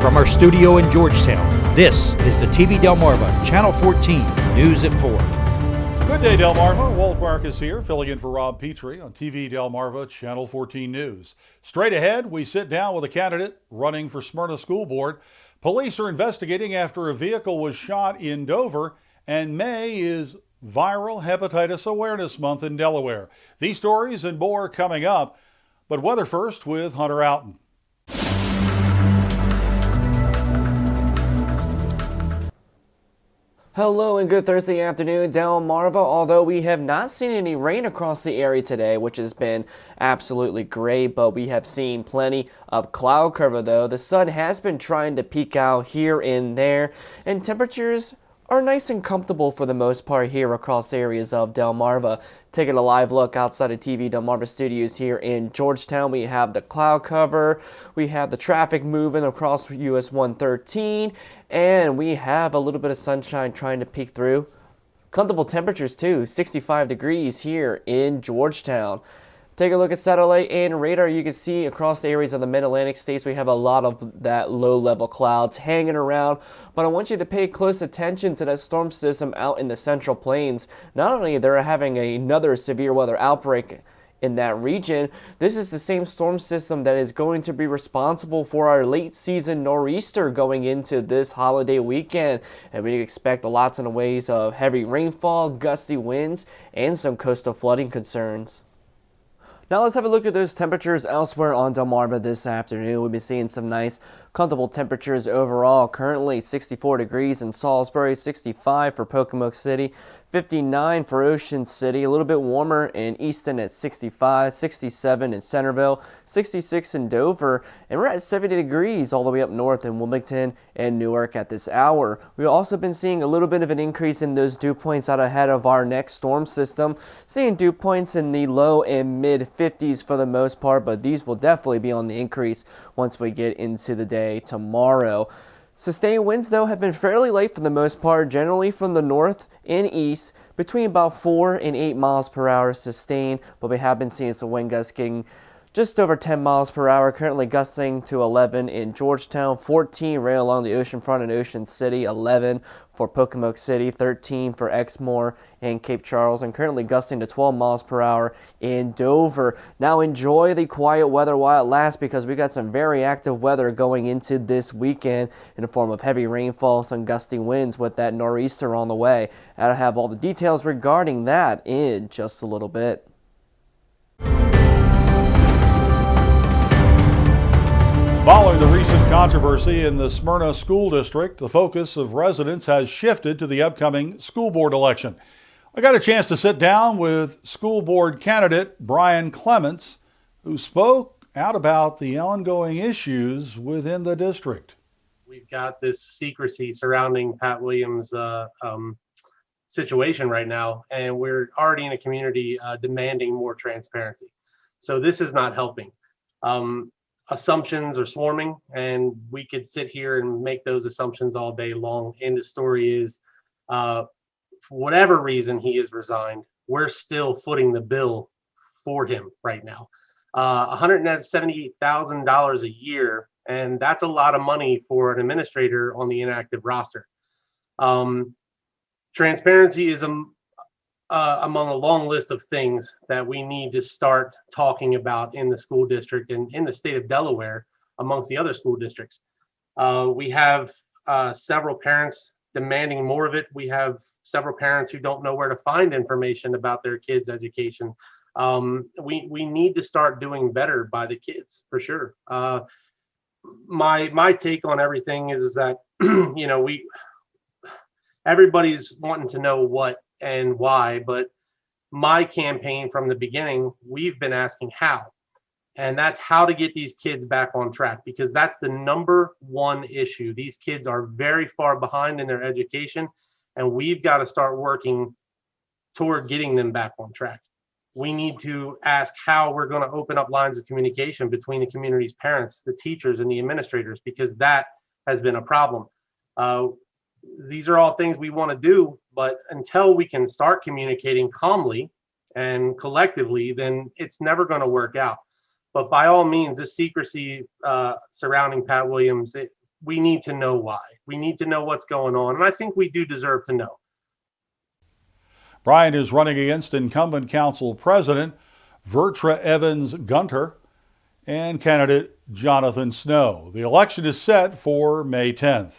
From our studio in Georgetown, this is the TV Delmarva Channel 14 News at 4. Good day, Delmarva. Walt Marcus here, filling in for Rob Petrie on TV Delmarva Channel 14 News. Straight ahead, we sit down with a candidate running for Smyrna School Board. Police are investigating after a vehicle was shot in Dover, and May is Viral Hepatitis Awareness Month in Delaware. These stories and more coming up, but weather first with Hunter Outen. Hello and good Thursday afternoon, Delmarva. Although we have not seen any rain across the area today, which has been absolutely great, but we have seen plenty of cloud cover though. The sun has been trying to peek out here and there, and temperatures are nice and comfortable for the most part here across areas of Delmarva. Taking a live look outside of TV Delmarva Studios here in Georgetown, we have the cloud cover, we have the traffic moving across US 113, and we have a little bit of sunshine trying to peek through. Comfortable temperatures too, 65 degrees here in Georgetown. Take a look at satellite and radar. You can see across the areas of the mid-Atlantic states we have a lot of that low-level clouds hanging around, but I want you to pay close attention to that storm system out in the Central Plains. Not only they're having another severe weather outbreak in that region, this is the same storm system that is going to be responsible for our late season nor'easter going into this holiday weekend, and we expect lots in the ways of heavy rainfall, gusty winds, and some coastal flooding concerns. Now let's have a look at those temperatures elsewhere on Delmarva this afternoon. We've been seeing some nice, comfortable temperatures overall. Currently 64 degrees in Salisbury, 65 for Pocomoke City, 59 for Ocean City, a little bit warmer in Easton at 65, 67 in Centerville, 66 in Dover, and we're at 70 degrees all the way up north in Wilmington and Newark at this hour. We've also been seeing a little bit of an increase in those dew points out ahead of our next storm system, seeing dew points in the low and mid 50s for the most part, but these will definitely be on the increase once we get into the day tomorrow. Sustained winds, though, have been fairly light for the most part, generally from the north and east, between about 4 and 8 miles per hour sustained, but we have been seeing some wind gusts getting just over 10 miles per hour, currently gusting to 11 in Georgetown, 14 right along the ocean front in Ocean City, 11 for Pocomoke City, 13 for Exmoor and Cape Charles, and currently gusting to 12 miles per hour in Dover. Now enjoy the quiet weather while it lasts, because we got some very active weather going into this weekend in the form of heavy rainfall, some gusty winds with that nor'easter on the way. I'll have all the details regarding that in just a little bit. Following the recent controversy in the Smyrna School District, the focus of residents has shifted to the upcoming school board election. I got a chance to sit down with school board candidate Brian Clements, who spoke out about the ongoing issues within the district. We've got this secrecy surrounding Pat Williams' situation right now, and we're already in a community demanding more transparency. So this is not helping. Assumptions are swarming, and we could sit here and make those assumptions all day long. And the story is, for whatever reason he has resigned, we're still footing the bill for him right now. $178,000 a year, and that's a lot of money for an administrator on the inactive roster. Transparency is among a long list of things that we need to start talking about in the school district and in the state of Delaware amongst the other school districts. We have several parents demanding more of it. We have several parents who don't know where to find information about their kids' education. We need to start doing better by the kids, for sure. My take on everything is that everybody's wanting to know what and why, but my campaign from the beginning, we've been asking how, and that's how to get these kids back on track, because that's the number one issue. These kids are very far behind in their education, and we've got to start working toward getting them back on track. We need to ask how we're going to open up lines of communication between the community's parents, the teachers, and the administrators, because that has been a problem. These are all things we want to do, but until we can start communicating calmly and collectively, then it's never going to work out. But by all means, this secrecy surrounding Pat Williams, we need to know why. We need to know what's going on. And I think we do deserve to know. Brian is running against incumbent council president Vertra Evans Gunter and candidate Jonathan Snow. The election is set for May 10th.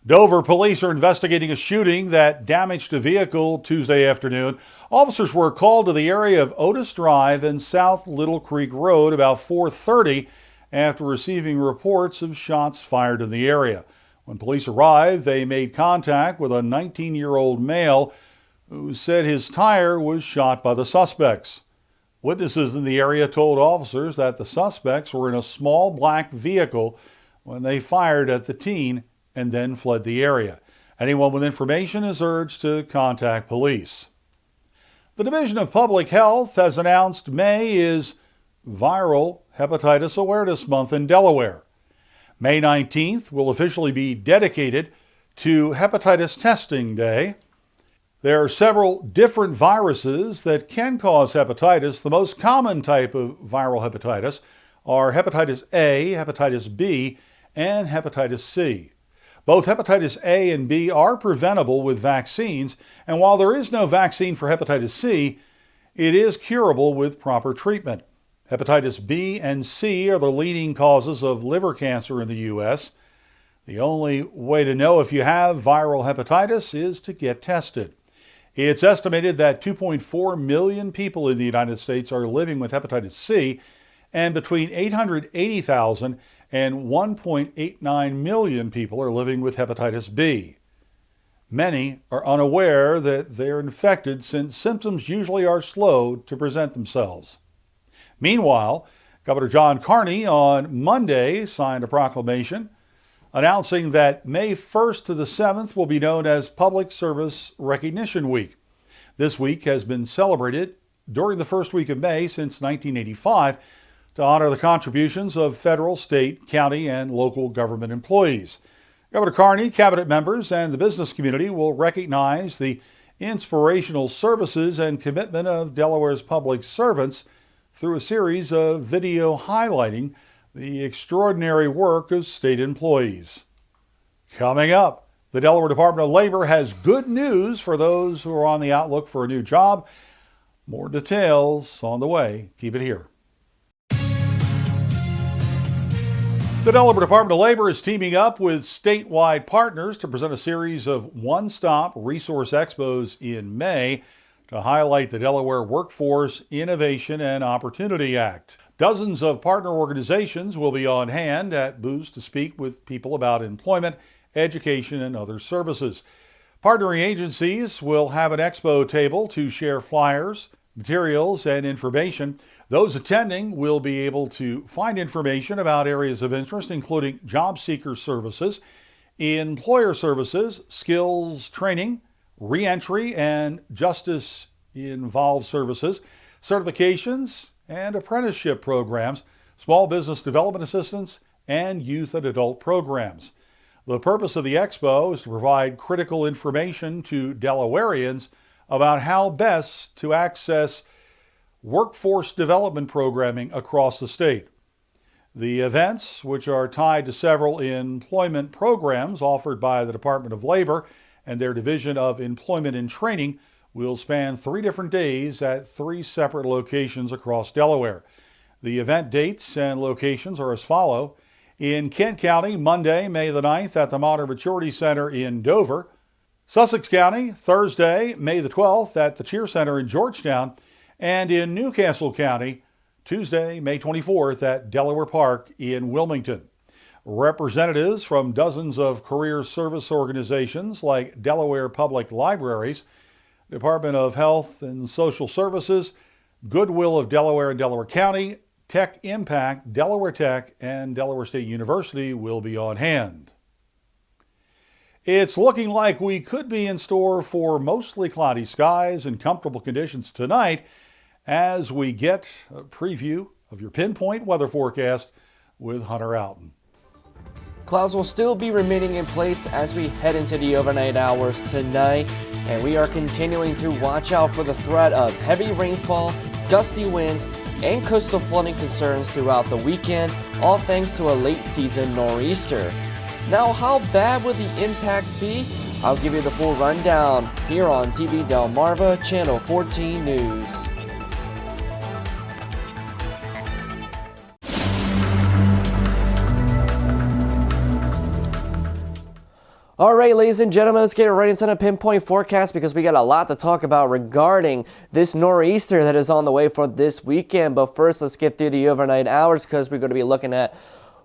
Dover police are investigating a shooting that damaged a vehicle Tuesday afternoon. Officers were called to the area of Otis Drive and South Little Creek Road about 4:30 after receiving reports of shots fired in the area. When police arrived, they made contact with a 19-year-old male who said his tire was shot by the suspects. Witnesses in the area told officers that the suspects were in a small black vehicle when they fired at the teen and then fled the area. Anyone with information is urged to contact police. The Division of Public Health has announced May is Viral Hepatitis Awareness Month in Delaware. May 19th will officially be dedicated to Hepatitis Testing Day. There are several different viruses that can cause hepatitis. The most common type of viral hepatitis are hepatitis A, hepatitis B, and hepatitis C. Both hepatitis A and B are preventable with vaccines, and while there is no vaccine for hepatitis C, it is curable with proper treatment. Hepatitis B and C are the leading causes of liver cancer in the U.S. The only way to know if you have viral hepatitis is to get tested. It's estimated that 2.4 million people in the United States are living with hepatitis C, and between 880,000 and 1.89 million people are living with hepatitis B. Many are unaware that they're infected since symptoms usually are slow to present themselves. Meanwhile, Governor John Carney on Monday signed a proclamation announcing that May 1st to the 7th will be known as Public Service Recognition Week. This week has been celebrated during the first week of May since 1985 to honor the contributions of federal, state, county, and local government employees. Governor Carney, cabinet members, and the business community will recognize the inspirational services and commitment of Delaware's public servants through a series of video highlighting the extraordinary work of state employees. Coming up, the Delaware Department of Labor has good news for those who are on the outlook for a new job. More details on the way. Keep it here. The Delaware Department of Labor is teaming up with statewide partners to present a series of one-stop resource expos in May to highlight the Delaware Workforce Innovation and Opportunity Act. Dozens of partner organizations will be on hand at booths to speak with people about employment, education, and other services. Partnering agencies will have an expo table to share flyers, materials, and information. Those attending will be able to find information about areas of interest, including job seeker services, employer services, skills training, reentry and justice-involved services, certifications and apprenticeship programs, small business development assistance, and youth and adult programs. The purpose of the expo is to provide critical information to Delawareans about how best to access workforce development programming across the state. The events, which are tied to several employment programs offered by the Department of Labor and their Division of Employment and Training, will span 3 different days at 3 separate locations across Delaware. The event dates and locations are as follow. In Kent County, Monday, May the 9th at the Modern Maturity Center in Dover. Sussex County, Thursday, May the 12th at the Cheer Center in Georgetown. And in Newcastle County, Tuesday, May 24th at Delaware Park in Wilmington. Representatives from dozens of career service organizations like Delaware Public Libraries, Department of Health and Social Services, Goodwill of Delaware and Delaware County, Tech Impact, Delaware Tech, and Delaware State University will be on hand. It's looking like we could be in store for mostly cloudy skies and comfortable conditions tonight as we get a preview of your pinpoint weather forecast with Hunter Alton. Clouds will still be remaining in place as we head into the overnight hours tonight, and we are continuing to watch out for the threat of heavy rainfall gusty winds, and coastal flooding concerns throughout the weekend, all thanks to a late season nor'easter. Now, how bad would the impacts be? I'll give you the full rundown here on TV Delmarva Channel 14 News. All right, ladies and gentlemen, let's get right into the pinpoint forecast because we got a lot to talk about regarding this nor'easter that is on the way for this weekend. But first, let's get through the overnight hours because we're going to be looking at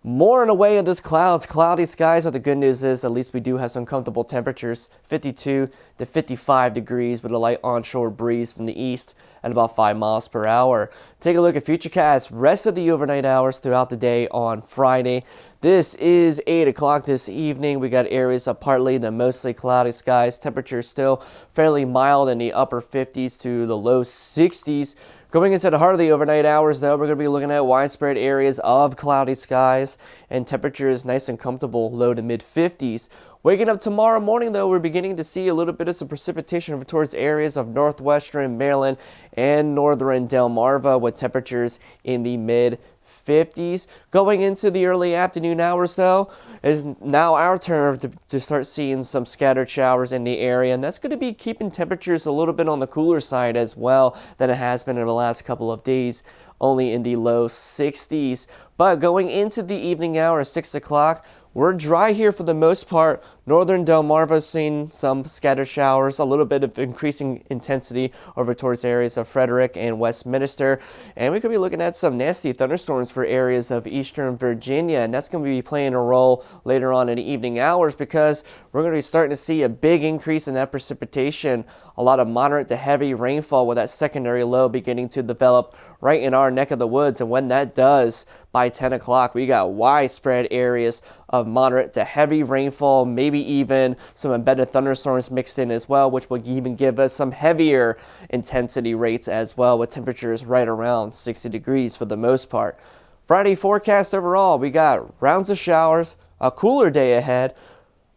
more in the way of this clouds, cloudy skies. But the good news is at least we do have some comfortable temperatures, 52 to 55 degrees with a light onshore breeze from the east at about 5 miles per hour. Take a look at Futurecast, rest of the overnight hours throughout the day on Friday. This is 8 o'clock this evening. We got areas of partly to mostly cloudy skies. Temperatures still fairly mild in the upper 50s to the low 60s. Going into the heart of the overnight hours, though, we're going to be looking at widespread areas of cloudy skies and temperatures nice and comfortable, low to mid 50s. Waking up tomorrow morning, though, we're beginning to see a little bit of some precipitation over towards areas of northwestern Maryland and northern Delmarva with temperatures in the mid 50s. Going into the early afternoon hours, though, is now our turn to start seeing some scattered showers in the area, and that's going to be keeping temperatures a little bit on the cooler side as well than it has been in the last couple of days, only in the low 60s. But going into the evening hour, 6 o'clock, we're dry here for the most part. Northern Delmarva seeing some scattered showers, a little bit of increasing intensity over towards areas of Frederick and Westminster. And we could be looking at some nasty thunderstorms for areas of eastern Virginia. And that's going to be playing a role later on in the evening hours because we're going to be starting to see a big increase in that precipitation. A lot of moderate to heavy rainfall with that secondary low beginning to develop right in our neck of the woods. And when that does, by 10 o'clock, we got widespread areas of moderate to heavy rainfall, maybe even some embedded thunderstorms mixed in as well, which will even give us some heavier intensity rates as well, with temperatures right around 60 degrees for the most part. Friday forecast overall, we got rounds of showers, a cooler day ahead.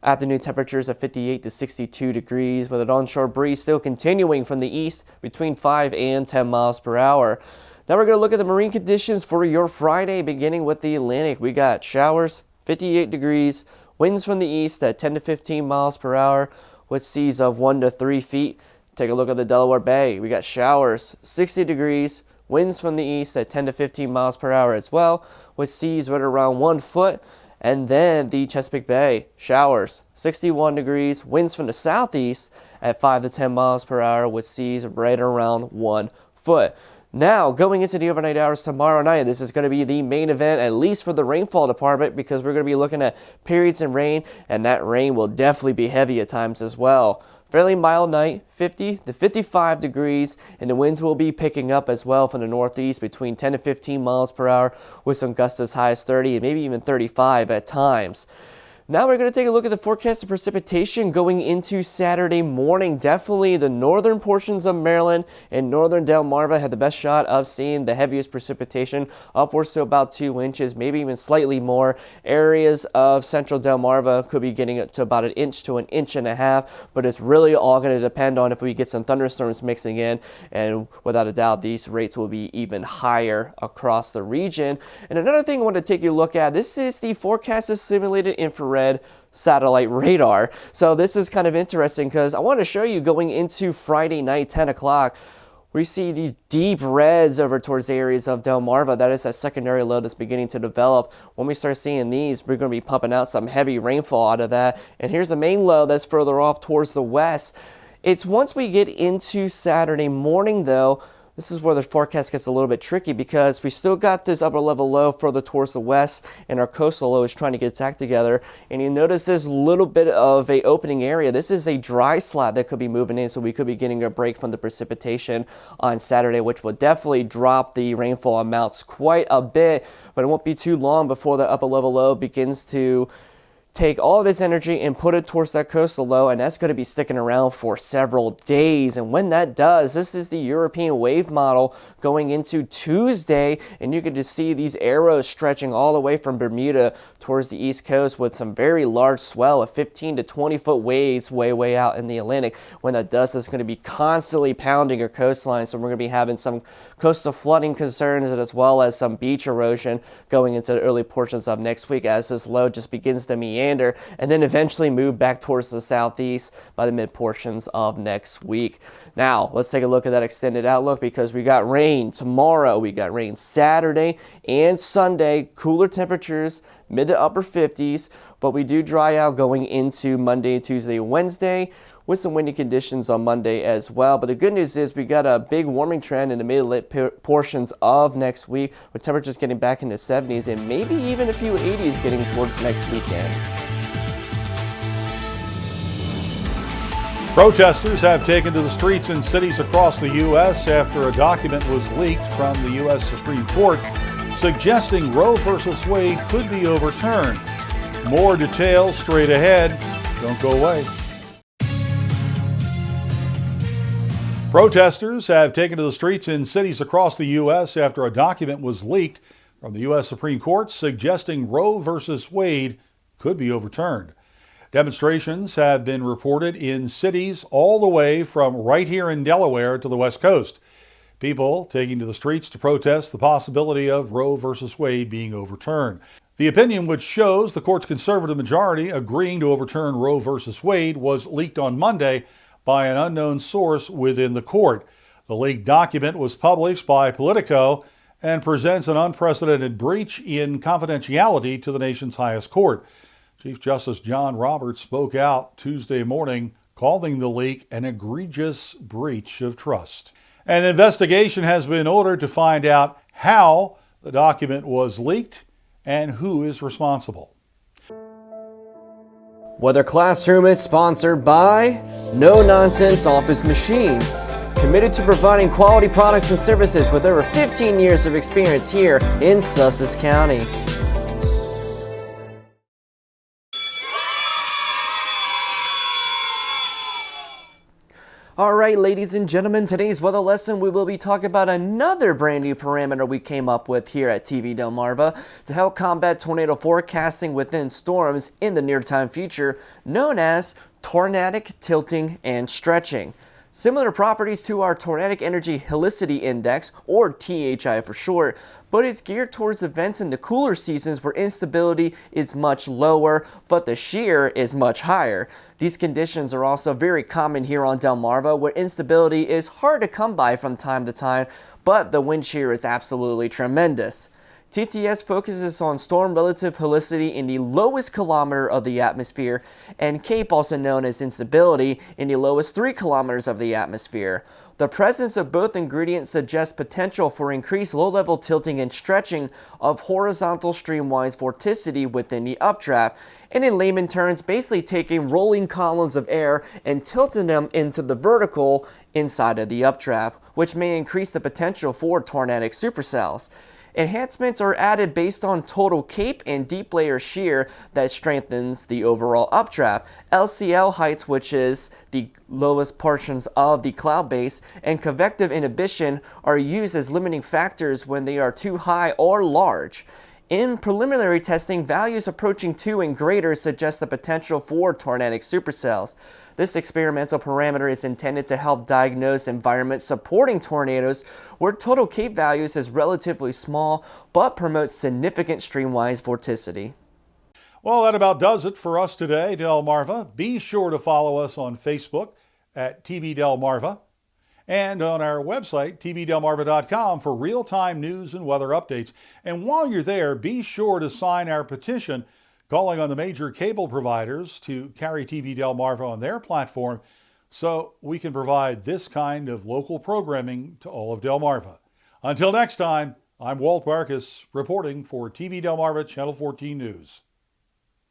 Afternoon temperatures of 58 to 62 degrees with an onshore breeze still continuing from the east between 5 and 10 miles per hour. Now we're going to look at the marine conditions for your Friday, beginning with the Atlantic. We got showers, 58 degrees, winds from the east at 10 to 15 miles per hour with seas of 1 to 3 feet. Take a look at the Delaware Bay. We got showers, 60 degrees, winds from the east at 10 to 15 miles per hour as well with seas right around 1 foot. And then the Chesapeake Bay, showers, 61 degrees, winds from the southeast at 5 to 10 miles per hour with seas right around 1 foot. Now, going into the overnight hours tomorrow night, this is going to be the main event, at least for the rainfall department, because we're going to be looking at periods in rain, and that rain will definitely be heavy at times as well. Fairly mild night, 50 to 55 degrees, and the winds will be picking up as well from the northeast between 10 to 15 miles per hour with some gusts as high as 30 and maybe even 35 at times. Now we're going to take a look at the forecast of precipitation going into Saturday morning. Definitely the northern portions of Maryland and northern Delmarva had the best shot of seeing the heaviest precipitation, upwards to about 2 inches, maybe even slightly more. Areas of central Delmarva could be getting up to about 1 inch to 1.5 inches, but it's really all going to depend on if we get some thunderstorms mixing in, and without a doubt, these rates will be even higher across the region. And another thing I want to take a look at, this is the forecasted simulated infrared satellite radar. So this is kind of interesting because I want to show you going into Friday night, 10 o'clock, we see these deep reds over towards the areas of Delmarva. That is that secondary low that's beginning to develop. When we start seeing these, we're going to be pumping out some heavy rainfall out of that. And here's the main low that's further off towards the west. It's once we get into Saturday morning, though, this is where the forecast gets a little bit tricky because we still got this upper level low further towards the west, and our coastal low is trying to get its act together. And you notice this little bit of a opening area. This is a dry slot that could be moving in, so we could be getting a break from the precipitation on Saturday, which will definitely drop the rainfall amounts quite a bit, but it won't be too long before the upper level low begins to take all this energy and put it towards that coastal low, and that's going to be sticking around for several days. And when that does, this is the European wave model going into Tuesday, and you can just see these arrows stretching all the way from Bermuda towards the east coast with some very large swell of 15 to 20 foot waves way out in the Atlantic. When that does, it's going to be constantly pounding your coastline, so we're going to be having some coastal flooding concerns as well as some beach erosion going into the early portions of next week as this low just begins to meander and then eventually move back towards the southeast by the mid portions of next week. Now, let's take a look at that extended outlook because we got rain tomorrow, we got rain Saturday and Sunday, cooler temperatures, mid to upper 50s, but we do dry out going into Monday, Tuesday, Wednesday, with some windy conditions on Monday as well. But the good news is we got a big warming trend in the mid to late portions of next week, with temperatures getting back into 70s and maybe even a few 80s getting towards next weekend. Protesters have taken to the streets in cities across the U.S. after a document was leaked from the U.S. Supreme Court suggesting Roe v. Wade could be overturned. More details straight ahead. Don't go away. Protesters have taken to the streets in cities across the U.S. after a document was leaked from the U.S. Supreme Court suggesting Roe v. Wade could be overturned. Demonstrations have been reported in cities all the way from right here in Delaware to the West Coast. People taking to the streets to protest the possibility of Roe v. Wade being overturned. The opinion, which shows the court's conservative majority agreeing to overturn Roe v. Wade, was leaked on Monday by an unknown source within the court. The leaked document was published by Politico and presents an unprecedented breach in confidentiality to the nation's highest court. Chief Justice John Roberts spoke out Tuesday morning, calling the leak an egregious breach of trust. An investigation has been ordered to find out how the document was leaked and who is responsible. Weather Classroom is sponsored by No Nonsense Office Machines, committed to providing quality products and services with over 15 years of experience here in Sussex County. All right, ladies and gentlemen, today's weather lesson, we will be talking about another brand new parameter we came up with here at TV Delmarva to help combat tornado forecasting within storms in the near-time future, known as tornadic tilting and stretching. Similar properties to our Tornadic Energy Helicity Index, or THI for short, but it's geared towards events in the cooler seasons where instability is much lower, but the shear is much higher. These conditions are also very common here on Delmarva, where instability is hard to come by from time to time, but the wind shear is absolutely tremendous. TTS focuses on storm relative helicity in the lowest kilometer of the atmosphere, and CAPE, also known as instability, in the lowest 3 kilometers of the atmosphere. The presence of both ingredients suggests potential for increased low-level tilting and stretching of horizontal streamwise vorticity within the updraft, and in layman terms, basically taking rolling columns of air and tilting them into the vertical inside of the updraft, which may increase the potential for tornadic supercells. Enhancements are added based on total CAPE and deep layer shear that strengthens the overall updraft. LCL heights, which is the lowest portions of the cloud base, and convective inhibition are used as limiting factors when they are too high or large. In preliminary testing, values approaching 2 and greater suggest the potential for tornadic supercells. This experimental parameter is intended to help diagnose environments supporting tornadoes where total CAPE values is relatively small but promotes significant streamwise vorticity. Well, that about does it for us today, Delmarva. Be sure to follow us on Facebook at TV Delmarva and on our website, tvdelmarva.com, for real-time news and weather updates. And while you're there, be sure to sign our petition calling on the major cable providers to carry TV Delmarva on their platform so we can provide this kind of local programming to all of Delmarva. Until next time, I'm Walt Marcus reporting for TV Delmarva Channel 14 News.